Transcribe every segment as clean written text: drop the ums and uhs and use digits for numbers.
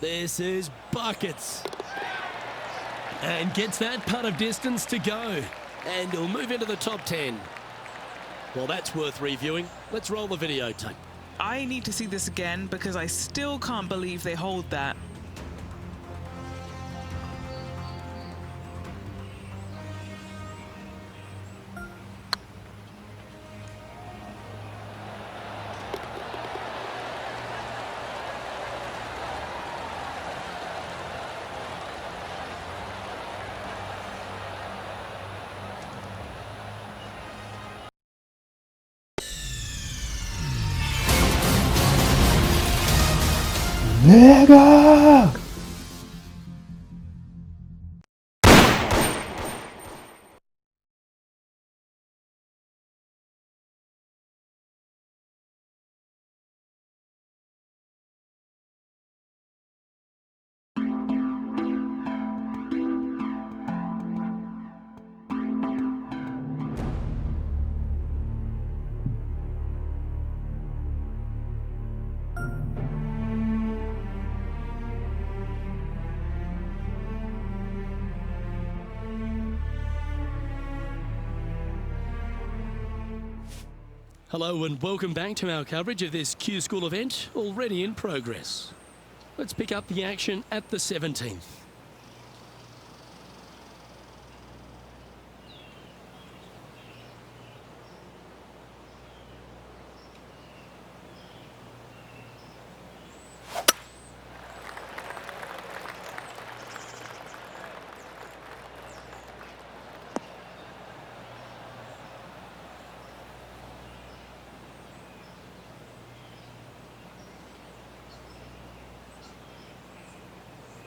This is buckets. And gets that putt of distance to go. And he'll move into the top 10. Well, that's worth reviewing. Let's roll the videotape. I need to see this again because I still can't believe they hold that. Mega! Hello and welcome back to our coverage of this Q School event, already in progress. Let's pick up the action at the 17th.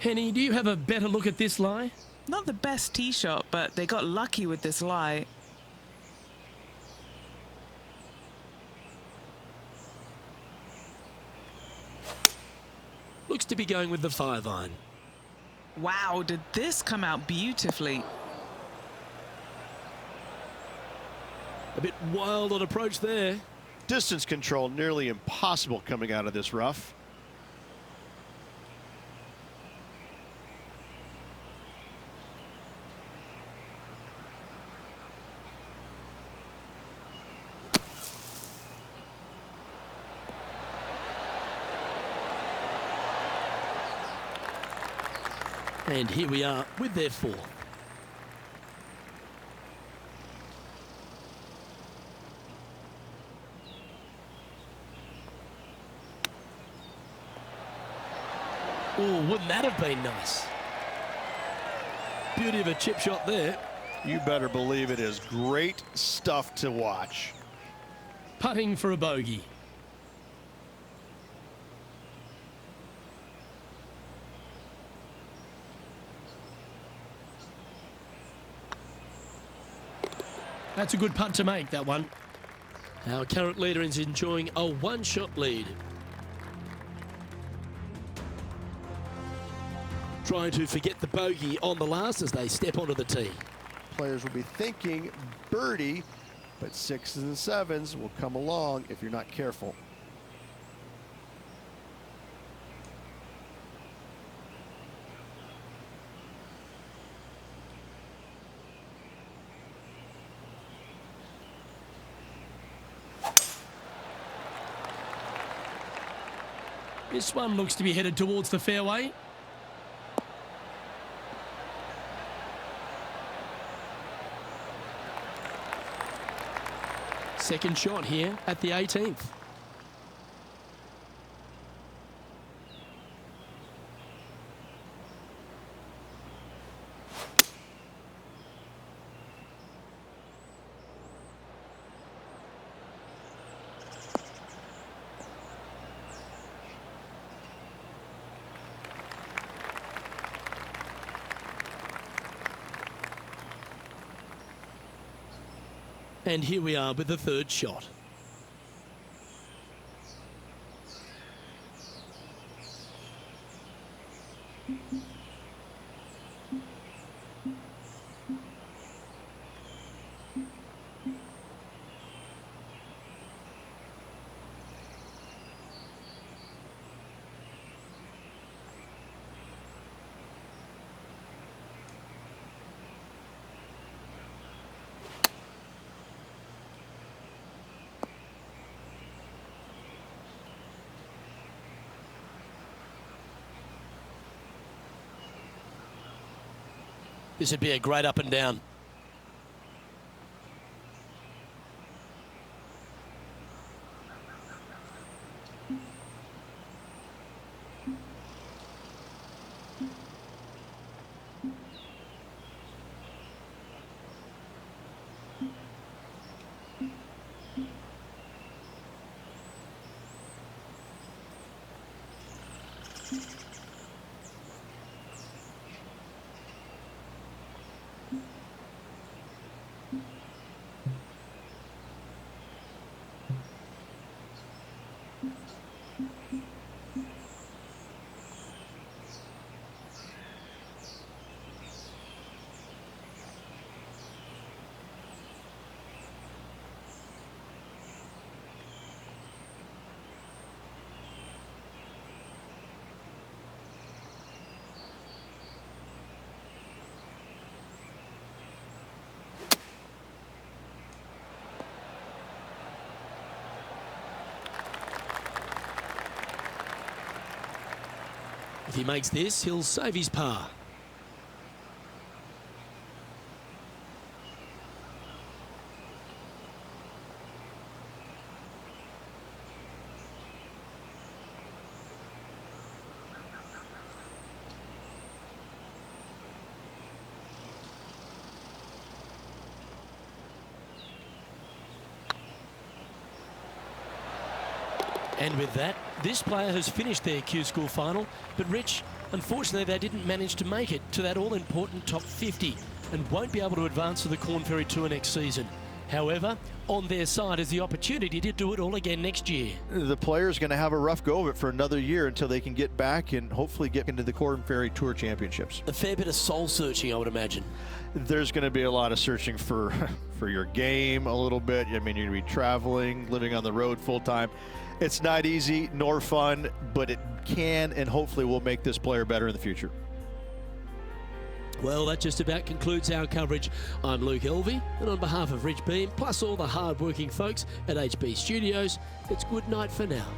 Henny, do you have a better look at this lie? Not the best tee shot, but they got lucky with this lie. Looks to be going with the 5-iron. Wow, did this come out beautifully? A bit wild on approach there. Distance control nearly impossible coming out of this rough. And here we are with their 4th. Oh, wouldn't that have been nice? Beauty of a chip shot there. You better believe it is great stuff to watch. Putting for a bogey. That's a good putt to make, that one. Our current leader is enjoying a one-shot lead. Trying to forget the bogey on the last as they step onto the tee. Players will be thinking birdie, but 6s and 7s will come along if you're not careful. This one looks to be headed towards the fairway. Second shot here at the 18th. And here we are with the 3rd shot. This would be a great up and down. If he makes this, he'll save his par. And with that, this player has finished their Q School final, but Rich, unfortunately they didn't manage to make it to that all-important top 50 and won't be able to advance to the Korn Ferry Tour next season. However, on their side is the opportunity to do it all again next year. The player's going to have a rough go of it for another year until they can get back and hopefully get into the Korn Ferry Tour Championships. A fair bit of soul-searching, I would imagine. There's going to be a lot of searching for your game a little bit. I mean, you're going to be traveling, living on the road full-time. It's not easy nor fun, but it can and hopefully will make this player better in the future. Well, that just about concludes our coverage. I'm Luke Elvey, and on behalf of Rich Beam, plus all the hard-working folks at HB Studios, it's good night for now.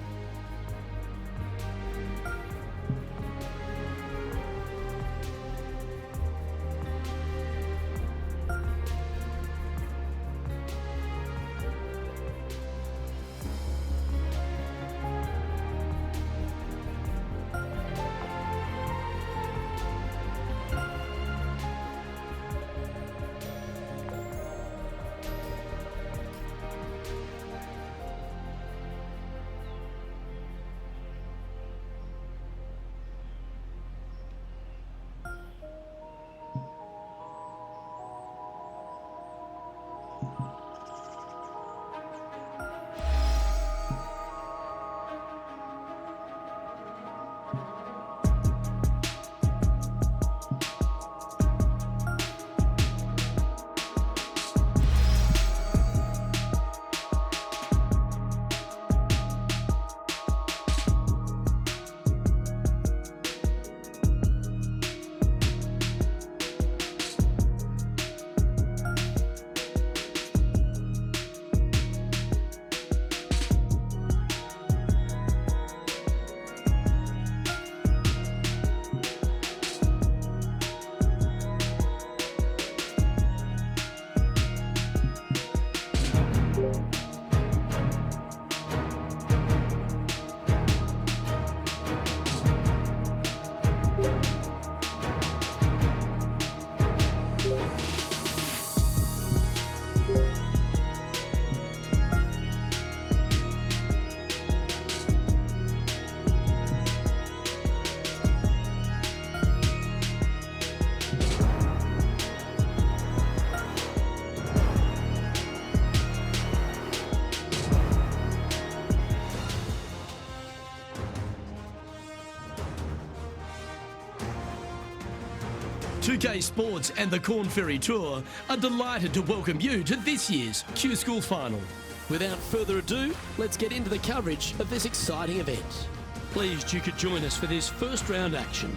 UK Sports and the Korn Ferry Tour are delighted to welcome you to this year's Q School Final. Without further ado, let's get into the coverage of this exciting event. Pleased you could join us for this first round action.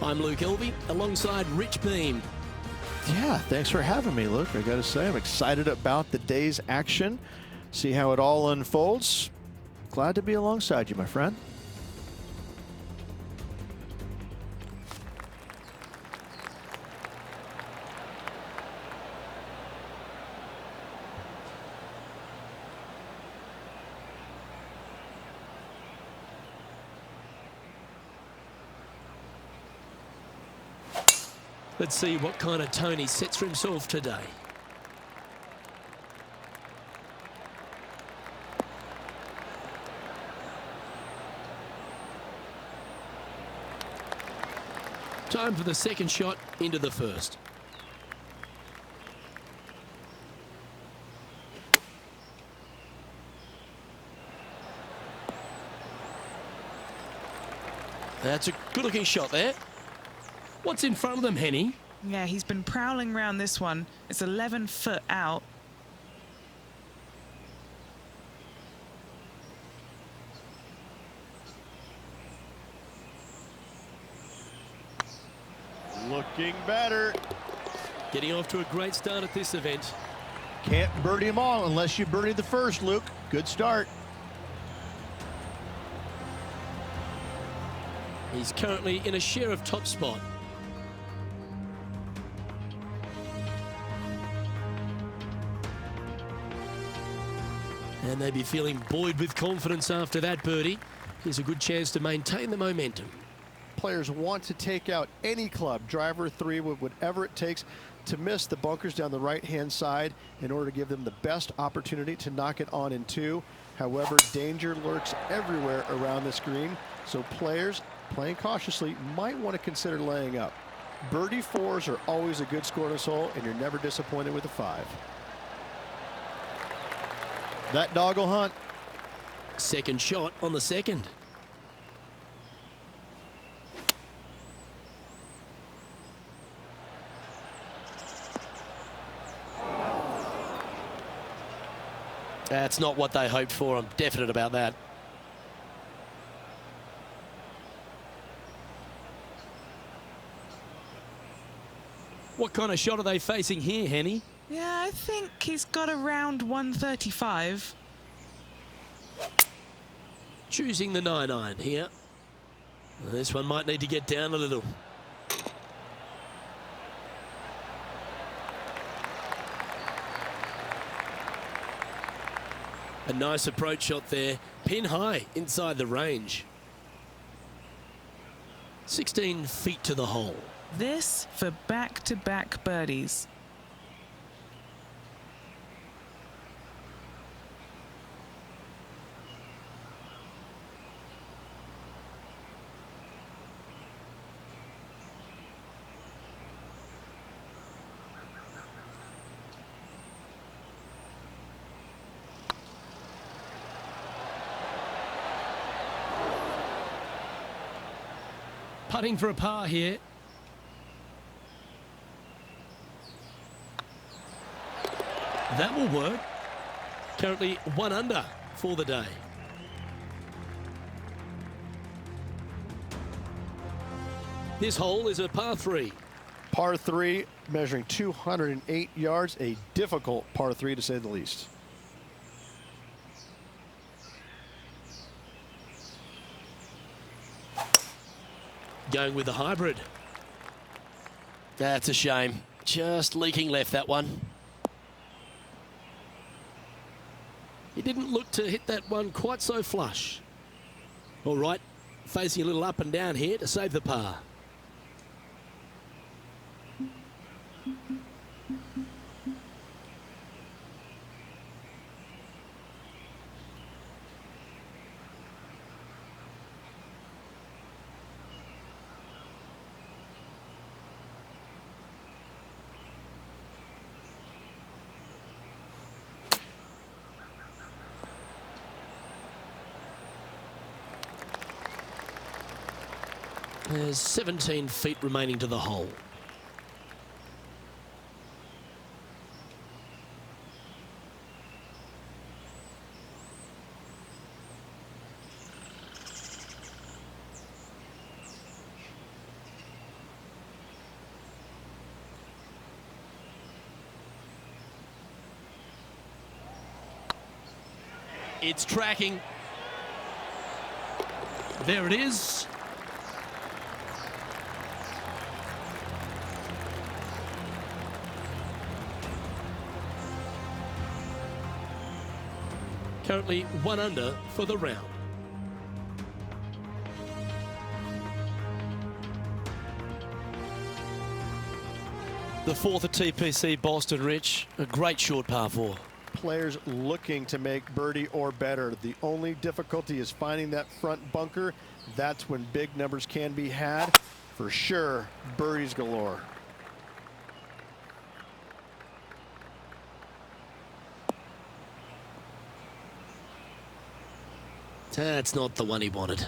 I'm Luke Elvey, alongside Rich Beam. Yeah, thanks for having me, Luke. I got to say, I'm excited about the day's action. See how it all unfolds. Glad to be alongside you, my friend. Let's see what kind of tone he sets for himself today. Time for the second shot into the first. That's a good-looking shot there. What's in front of them, Henny? Yeah, he's been prowling around this one. It's 11 foot out. Looking better. Getting off to a great start at this event. Can't birdie them all unless you birdie the first, Luke. Good start. He's currently in a share of top spot. And they'd be feeling buoyed with confidence after that birdie. Here's a good chance to maintain the momentum. Players want to take out any club, driver, three, whatever it takes, to miss the bunkers down the right-hand side in order to give them the best opportunity to knock it on in two. However, danger lurks everywhere around this green, so players playing cautiously might want to consider laying up. Birdie fours are always a good score in this hole, and you're never disappointed with a 5. That dog will hunt. Second shot on the second. That's not what they hoped for. I'm definite about that. What kind of shot are they facing here, Henny? Yeah, I think he's got around 135. Choosing the 9-iron here. This one might need to get down a little. A nice approach shot there. Pin high inside the range. 16 feet to the hole. This for back-to-back birdies. Putting for a par here. That will work. Currently 1 under for the day. This hole is a par 3. Par 3, measuring 208 yards, a difficult par 3 to say the least. Going with the hybrid. That's a shame. Just leaking left, that one. He didn't look to hit that one quite so flush. All right, facing a little up and down here to save the par. There's 17 feet remaining to the hole. It's tracking. There it is. Currently 1 under for the round. The fourth at TPC Boston, Rich. A great short par 4. Players looking to make birdie or better. The only difficulty is finding that front bunker. That's when big numbers can be had. For sure, birdies galore. That's not the one he wanted.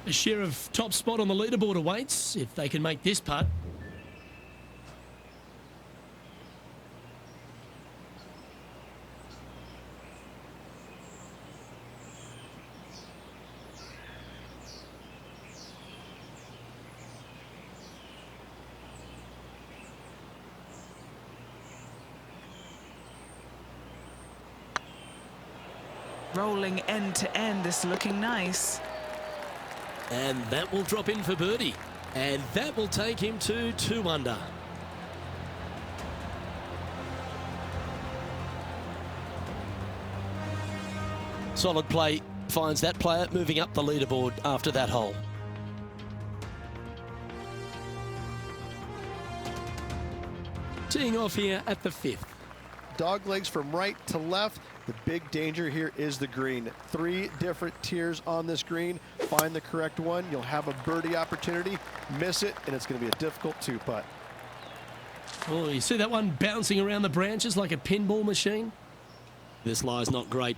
A share of top spot on the leaderboard awaits if they can make this putt. Rolling end to end, this looking nice. And that will drop in for birdie. And that will take him to 2 under. Solid play finds that player moving up the leaderboard after that hole. Teeing off here at the 5th. Dog legs from right to left. The big danger here is the green. 3 different tiers on this green. Find the correct one. You'll have a birdie opportunity. Miss it, and it's going to be a difficult 2-putt. Oh, you see that one bouncing around the branches like a pinball machine? This lie's not great.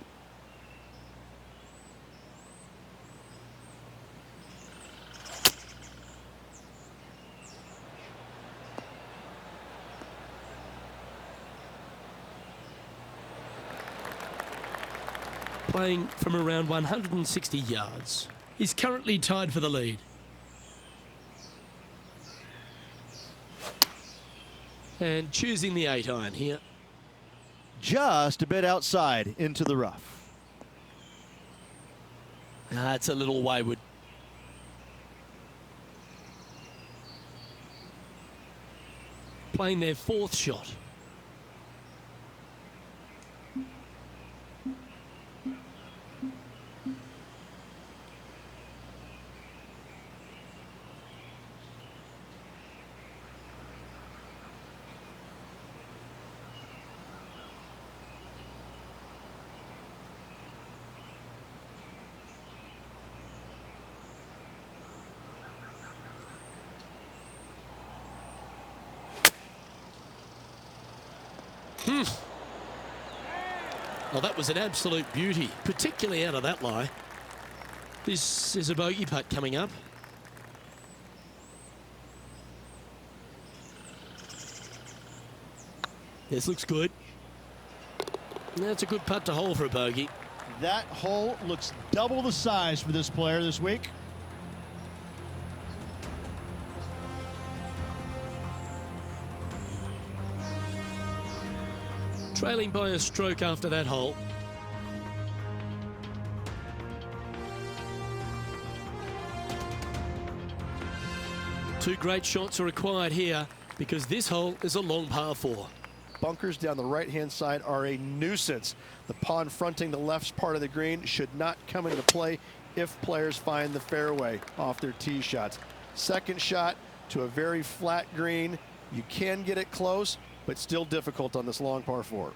Playing from around 160 yards. He's currently tied for the lead. And choosing the 8-iron here. Just a bit outside into the rough. That's a little wayward. Playing their 4th shot. Well, that was an absolute beauty, particularly out of that lie. This is a bogey putt coming up. This looks good. That's a good putt to hole for a bogey. That hole looks double the size for this player this week. Trailing by a stroke after that hole. Two great shots are required here because this hole is a long par 4. Bunkers down the right-hand side are a nuisance. The pond fronting the left part of the green should not come into play if players find the fairway off their tee shots. Second shot to a very flat green. You can get it close, but still difficult on this long par 4.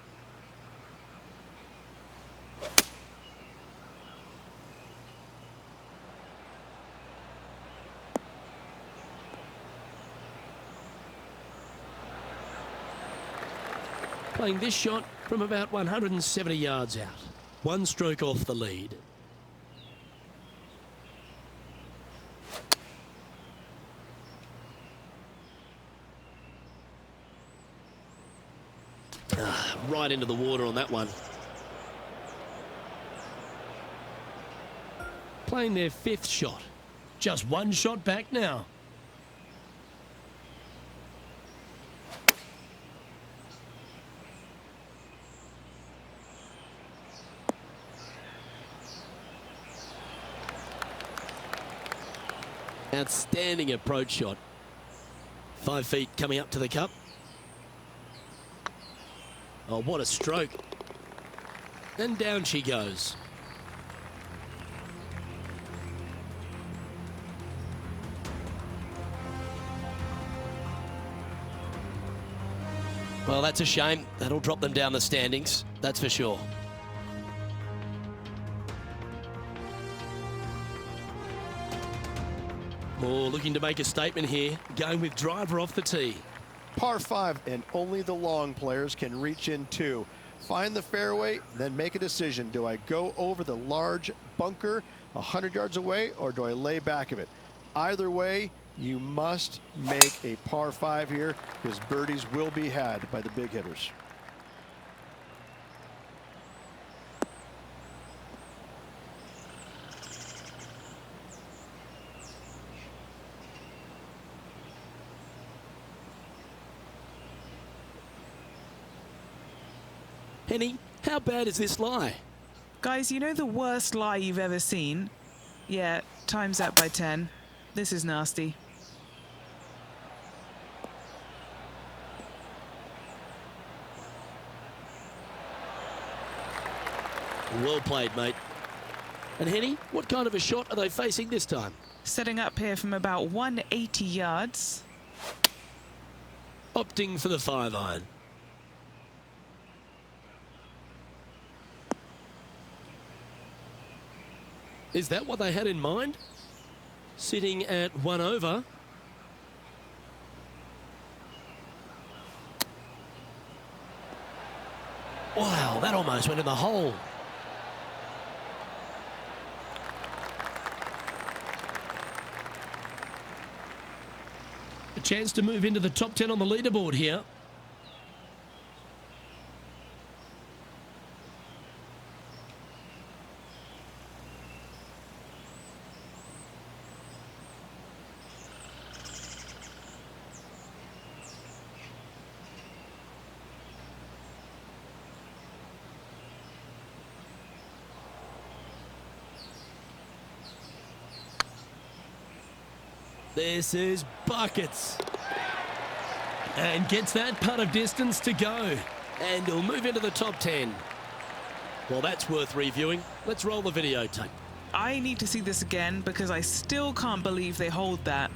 Playing this shot from about 170 yards out. 1 stroke off the lead. Right into the water on that one. Playing their 5th shot. Just 1 shot back now. Outstanding approach shot. 5 feet coming up to the cup. Oh, what a stroke. And down she goes. Well, that's a shame. That'll drop them down the standings, that's for sure. Moore looking to make a statement here, going with driver off the tee. Par 5, and only the long players can reach in two. Find the fairway, then make a decision. Do I go over the large bunker 100 yards away, or do I lay back of it? Either way, you must make a par 5 here, because birdies will be had by the big hitters. Henny, how bad is this lie? Guys, you know the worst lie you've ever seen? Yeah, times that by 10. This is nasty. Well played, mate. And Henny, what kind of a shot are they facing this time? Setting up here from about 180 yards. Opting for the 5-iron. Is that what they had in mind? Sitting at 1 over. Wow, that almost went in the hole. A chance to move into the top 10 on the leaderboard here. This is buckets. And gets that putt of distance to go. And he'll move into the top 10. Well, that's worth reviewing. Let's roll the videotape. I need to see this again because I still can't believe they hold that.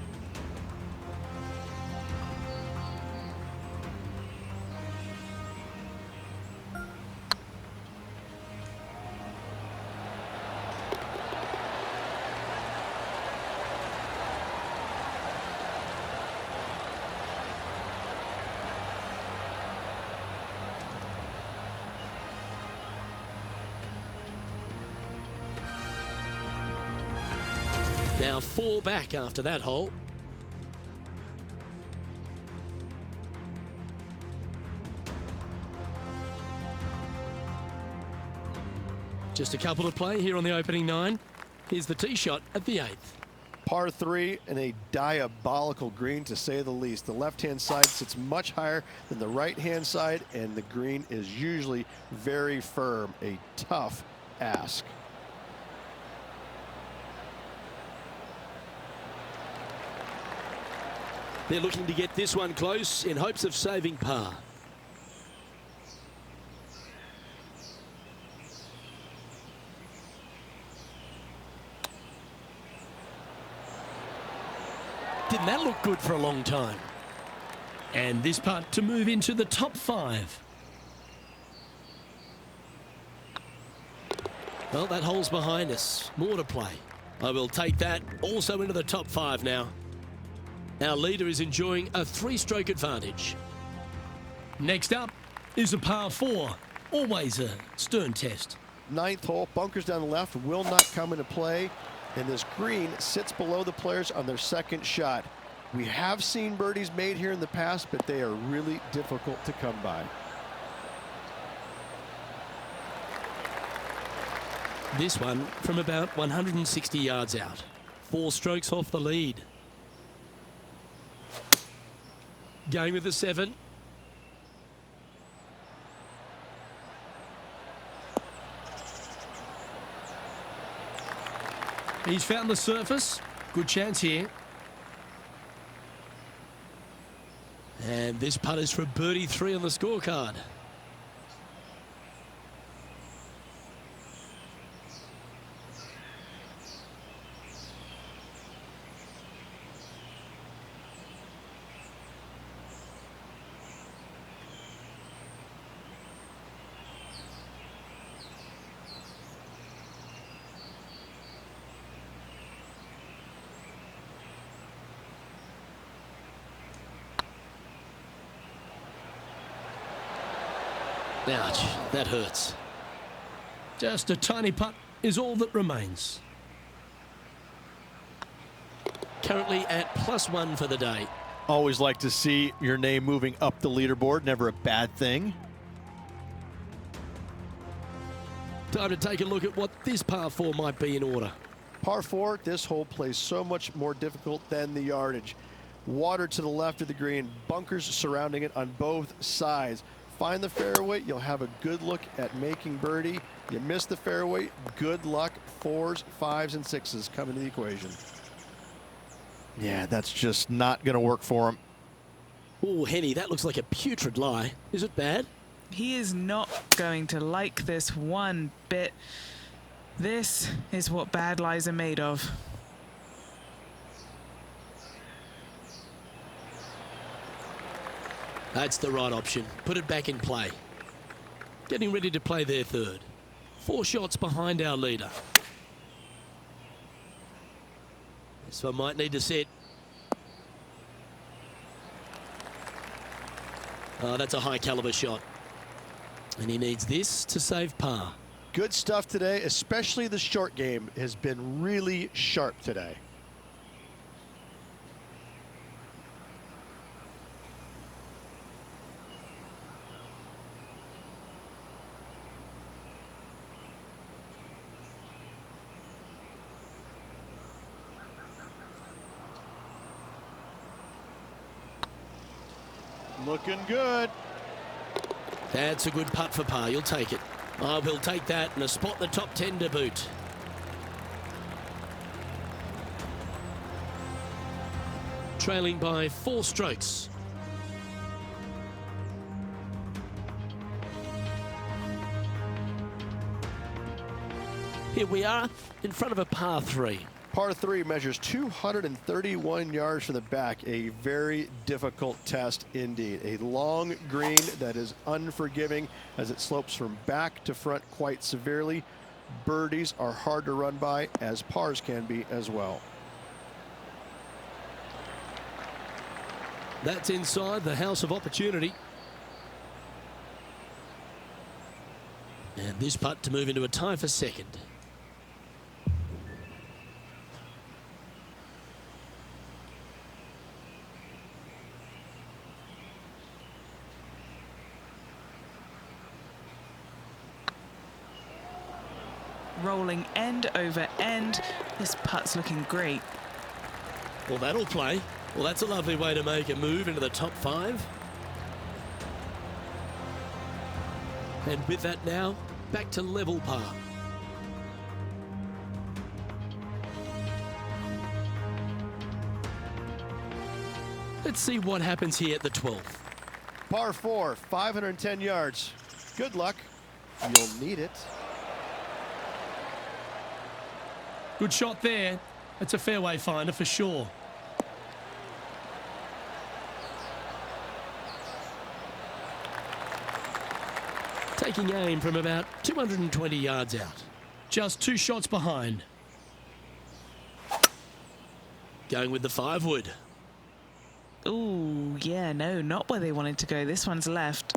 Now 4 back after that hole. Just a couple to play here on the opening 9. Here's the tee shot at the 8th. Par 3 and a diabolical green, to say the least. The left-hand side sits much higher than the right-hand side, and the green is usually very firm. A tough ask. They're looking to get this one close in hopes of saving par. Didn't that look good for a long time? And this putt to move into the top 5. Well, that hole's behind us. More to play. I will take that also into the top 5 now. Our leader is enjoying a 3-stroke advantage. Next up is a par 4. Always a stern test. 9th hole, bunkers down the left will not come into play, and this green sits below the players on their second shot. We have seen birdies made here in the past, but they are really difficult to come by. This one from about 160 yards out. 4 strokes off the lead. Going with the 7. He's found the surface. Good chance here. And this putt is for birdie 3 on the scorecard. Ouch, that hurts. Just a tiny putt is all that remains. Currently at +1 for the day. Always like to see your name moving up the leaderboard. Never a bad thing. Time to take a look at what this par 4 might be in order. Par 4, this hole plays so much more difficult than the yardage. Water to the left of the green, bunkers surrounding it on both sides. Find the fairway, you'll have a good look at making birdie. You miss the fairway, good luck. 4s, 5s, and 6s come into the equation. Yeah, that's just not going to work for him. Oh, Henny, that looks like a putrid lie. Is it bad? He is not going to like this one bit. This is what bad lies are made of. That's the right option. Put it back in play. Getting ready to play their third. 4 shots behind our leader. This one might need to set. Oh, that's a high caliber shot. And he needs this to save par. Good stuff today, especially the short game has been really sharp today. Looking good. That's a good putt for par. You'll take it. Oh, we'll take that and a spot in the top 10 to boot. Trailing by 4 strokes. Here we are in front of a par 3. Par 3 measures 231 yards from the back. A very difficult test indeed. A long green that is unforgiving as it slopes from back to front quite severely. Birdies are hard to run by, as pars can be as well. That's inside the house of opportunity. And this putt to move into a tie for second. Rolling end over end. This putt's looking great. Well, that'll play. Well, that's a lovely way to make a move into the top 5. And with that now, back to level par. Let's see what happens here at the 12th. Par 4, 510 yards. Good luck. You'll need it. Good shot there. It's a fairway finder for sure. Taking aim from about 220 yards out. Just 2 shots behind. Going with the 5-wood. Ooh, yeah, no, not where they wanted to go. This one's left.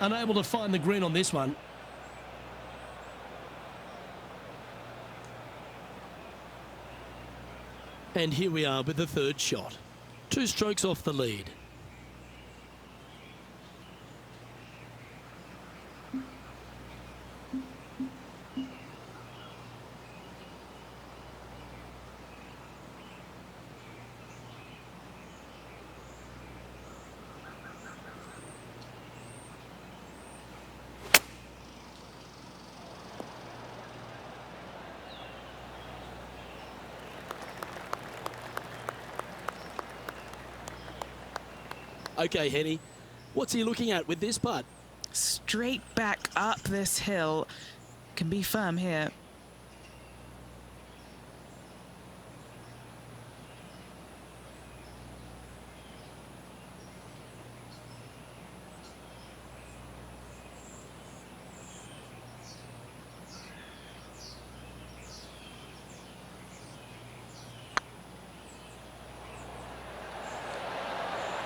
Unable to find the green on this one. And here we are with the 3rd shot. 2 strokes off the lead. Okay, Henny, what's he looking at with this putt? Straight back up this hill. Can be firm here.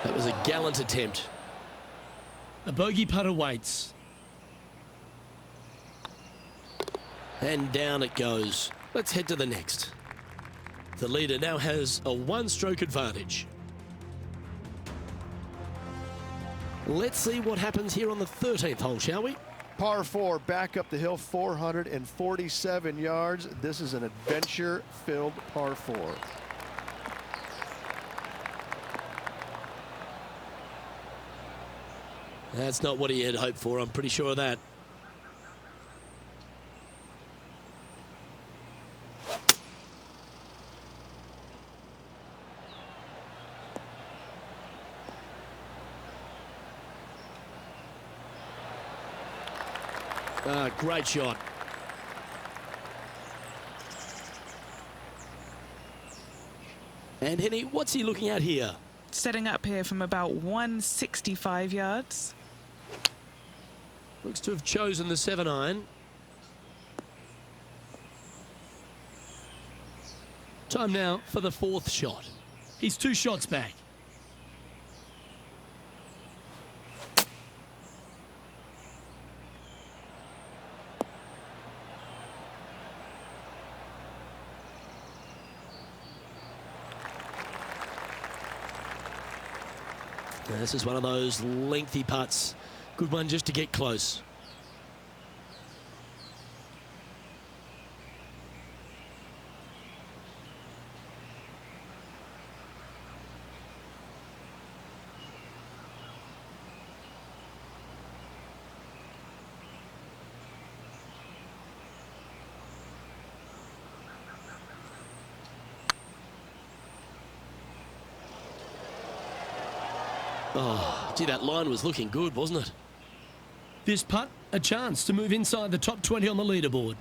That was a gallant attempt. A bogey putt awaits. And down it goes. Let's head to the next. The leader now has a one-stroke advantage. Let's see what happens here on the 13th hole, shall we? Par 4, back up the hill, 447 yards. This is an adventure-filled par 4. That's not what he had hoped for, I'm pretty sure of that. Great shot. And Henny, what's he looking at here? Setting up here from about 165 yards. Looks to have chosen the 7-iron. Time now for the 4th shot. He's 2 shots back. Now, this is one of those lengthy putts. Good one just to get close. Oh, gee, that line was looking good, wasn't it? This putt, a chance to move inside the top 20 on the leaderboard.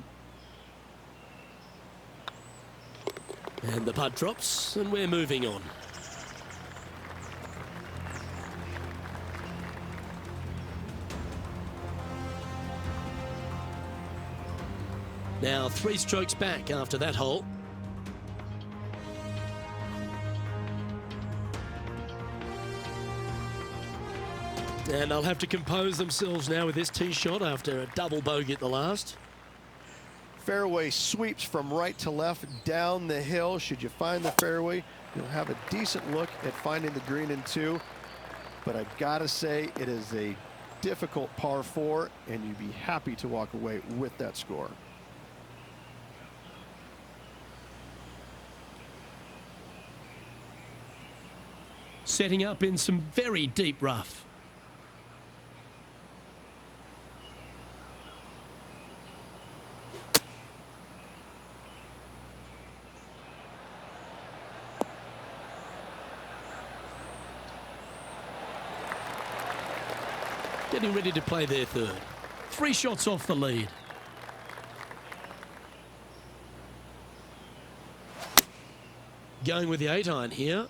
And the putt drops, and we're moving on. Now 3 strokes back after that hole. And they'll have to compose themselves now with this tee shot after a double bogey at the last. Fairway sweeps from right to left down the hill. Should you find the fairway, you'll have a decent look at finding the green in 2. But I gotta say, it is a difficult par 4, and you'd be happy to walk away with that score. Setting up in some very deep rough. Getting ready to play their 3rd. 3 shots off the lead. Going with the 8-iron here.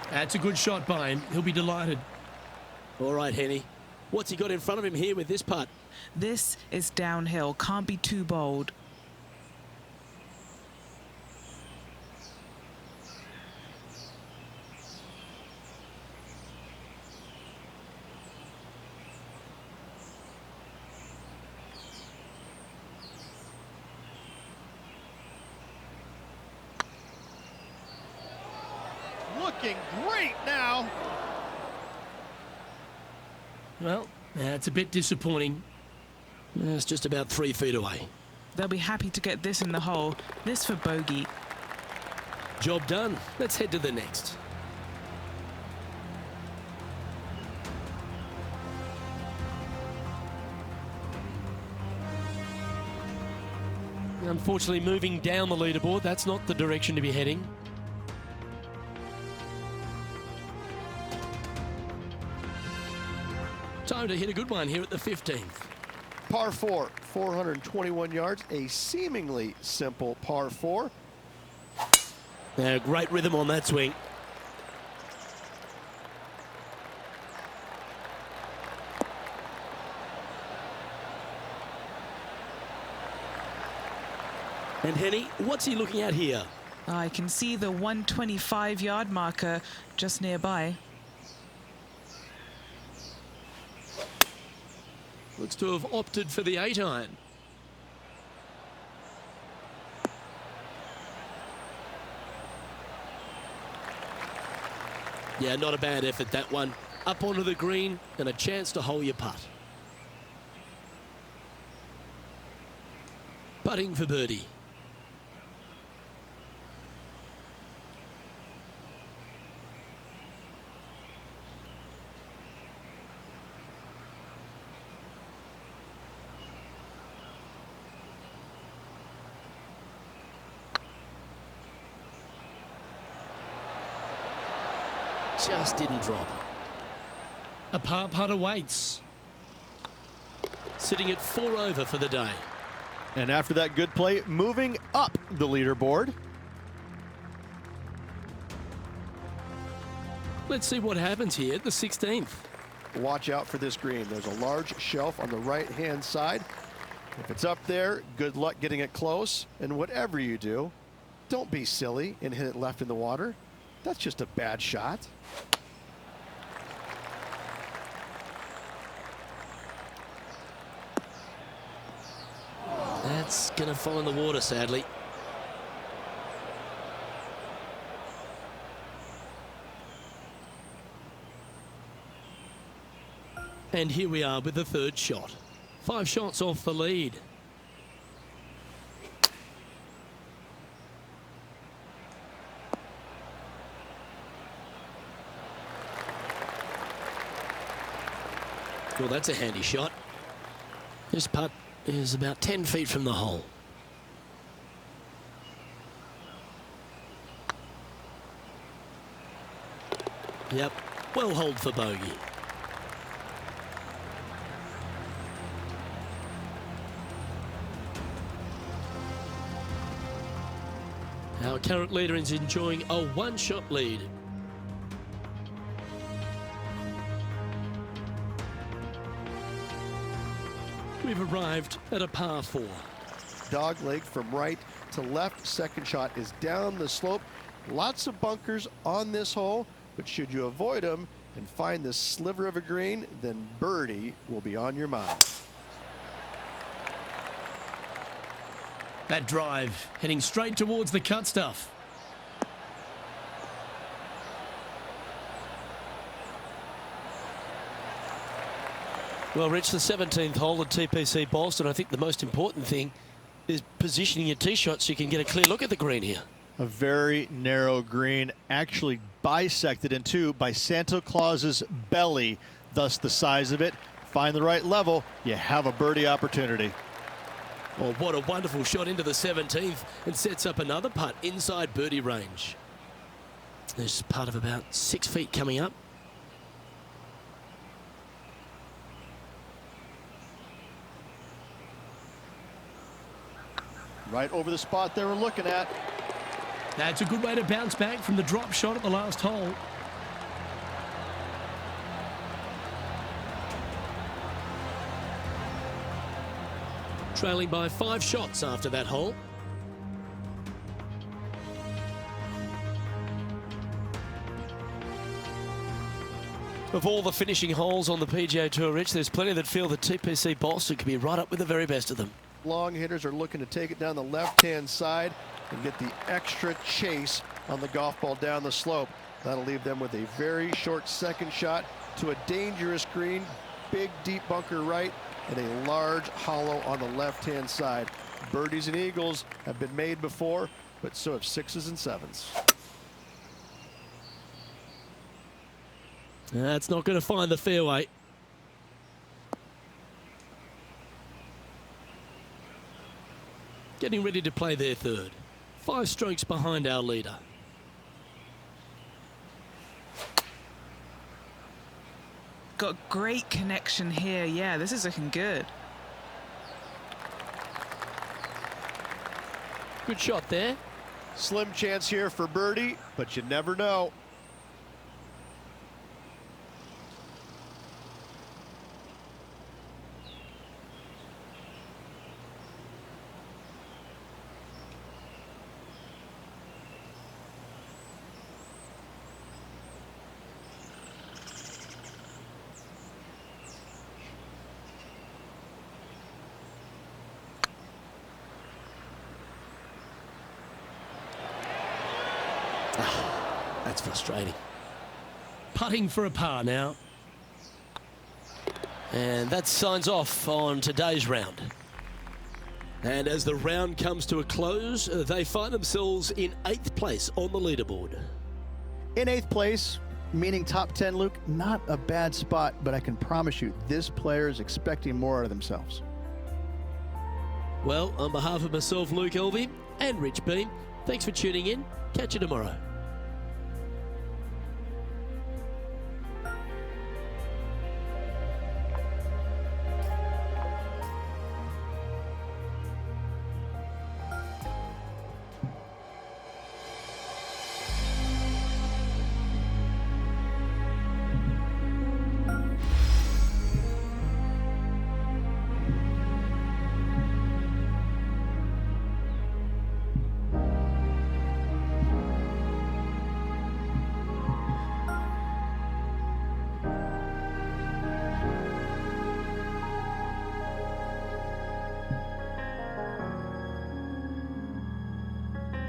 That's a good shot by him. He'll be delighted. All right, Henny. What's he got in front of him here with this putt? This is downhill. Can't be too bold. Looking great now. Well, that's a bit disappointing. It's just about 3 feet away. They'll be happy to get this in the hole. This for bogey. Job done. Let's head to the next. Unfortunately, moving down the leaderboard, that's not the direction to be heading. Time to hit a good one here at the 15th. Par 4, 421 yards, a seemingly simple par 4. Now, great rhythm on that swing. And Henny, what's he looking at here? I can see the 125-yard marker just nearby. Looks to have opted for the 8-iron. Yeah, not a bad effort, that one. Up onto the green and a chance to hole your putt. Putting for birdie. Just didn't drop. A par putt awaits. Sitting at 4 over for the day. And after that good play, moving up the leaderboard. Let's see what happens here at the 16th. Watch out for this green. There's a large shelf on the right-hand side. If it's up there, good luck getting it close. And whatever you do, don't be silly and hit it left in the water. That's just a bad shot. That's going to fall in the water, sadly. And here we are with the third shot. 5 shots off the lead. Well, that's a handy shot. This putt is about 10 feet from the hole. Yep, well holed for bogey. Our current leader is enjoying a 1-shot lead. We've arrived at a par 4. Dog leg from right to left. Second shot is down the slope. Lots of bunkers on this hole, but should you avoid them and find this sliver of a green, then birdie will be on your mind. That drive heading straight towards the cut stuff. Well, Rich, the 17th hole at TPC Boston, I think the most important thing is positioning your tee shot so you can get a clear look at the green here. A very narrow green, actually bisected in two by Santa Claus's belly, thus the size of it. Find the right level, you have a birdie opportunity. Well, what a wonderful shot into the 17th and sets up another putt inside birdie range. There's a putt of about 6 feet coming up. Right over the spot they were looking at. That's a good way to bounce back from the drop shot at the last hole. Trailing by 5 shots after that hole. Of all the finishing holes on the PGA Tour, Rich, there's plenty that feel that TPC Boston could be right up with the very best of them. Long hitters are looking to take it down the left-hand side and get the extra chase on the golf ball down the slope. That'll leave them with a very short second shot to a dangerous green, big deep bunker right, and a large hollow on the left-hand side. Birdies and eagles have been made before, but so have 6s and 7s. That's not going to find the fairway. getting ready to play their third. 5 strokes behind our leader. Got great connection here. Yeah, this is looking good. Good shot there. Slim chance here for birdie, but you never know. That's frustrating. Putting for a par now. And that signs off on today's round. And as the round comes to a close, they find themselves in 8th place on the leaderboard. In 8th place, meaning top 10, Luke, not a bad spot, but I can promise you this player is expecting more out of themselves. Well, on behalf of myself, Luke Elvey, and Rich Beam, thanks for tuning in. Catch you tomorrow.